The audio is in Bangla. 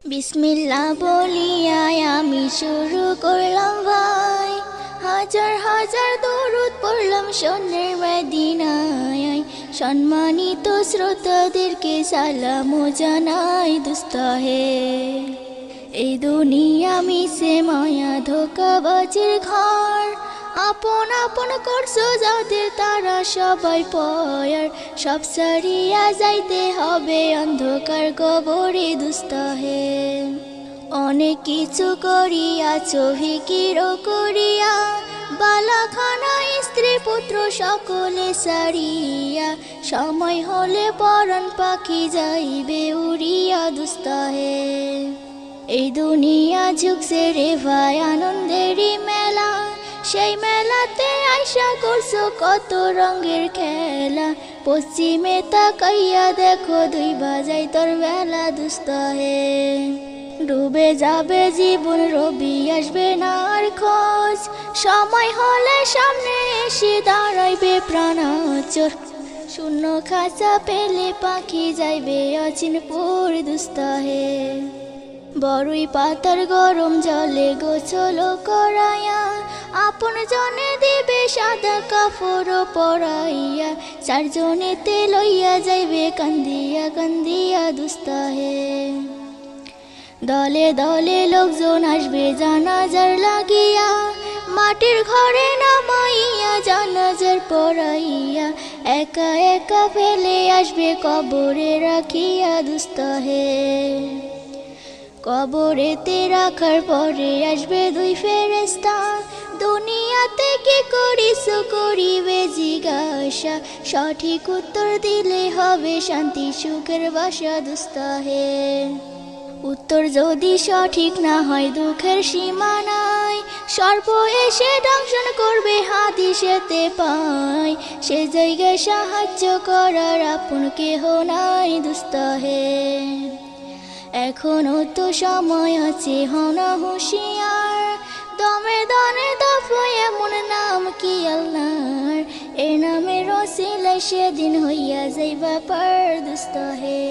বিসমিল্লাহ বলিয়ায় আমি শুরু করলাম ভাই, হাজার হাজার দরুদ পড়লাম সোনার মদিনায়। সম্মানিত শ্রোতাদেরকে সালাম জানাই দুস্তাহে। এই দুনিয়া মিশে মায়া ধোঁকাবাজির ঘর, আপন আপন করছো যাদের তারা সবাই পয়ার। সব সারিয়া যাইতে হবে অন্ধকার কবরে দুস্তাহে। অনেক কিছু করিয়াছো ফিকির করিয়া, বালাখানা স্ত্রী পুত্র সকলে সারিয়া। সময় হলে পরাণ পাখি যাইবে উড়িয়া দুস্তাহে। এই দুনিয়া ঝুঁকছে রে ভাই আনন্দেরই মেলা, সেই মেলাতে আশা করছো কত রঙের খেলা। পশ্চিমে তাকাইয়া দেখো দুই বাজাই তোর বেলা দুস্তাহে। ডুবে যাবে জীবন রবি আসবে না আর খোঁজ, সময় হলে সামনে এসে দাঁড়াইবে প্রাণাচর। শূন্য খাঁচা পেলে পাখি যাইবে অচিনপুর দুস্তাহে। বড়ই পাতার গরম জলে গোসল করাইয়া, আপন জনে দিবে সাদা কাপড় পরাইয়া। চারজনেতে লইয়া যাইবে কান্দিয়া কান্দিয়া দুস্তাহে। দলে দলে লোকজন আসবে জানাজার লাগিয়া, মাটির ঘরে নামাইয়া জানাজার পড়াইয়া। একা একা ফেলে আসবে কবরে রাখিয়া দুস্তাহে। কবরেতে রাখার পরে আসবে দুই ফেরেশতা, দুনিয়াতে কি করিছো করিবে জিজ্ঞাসা। সঠিক উত্তর দিলে হবে শান্তি সুখের বাসা দুস্তাহে। উত্তর যদি সঠিক না হয় দুঃখের সীমা নাই, সর্প এসে দংশন করবে হাদিসেতে পাই। সে জায়গায় সাহায্য করার আপন কেহ নাই দুস্তাহে। এখনো তো সময় আছে হনা হুঁশিয়ার, দমে দনে দফ এমন নাম কি আল্লাহর। এ নামের ওসিলায় সেদিন হইয়া যাইবা পার দুস্তাহে।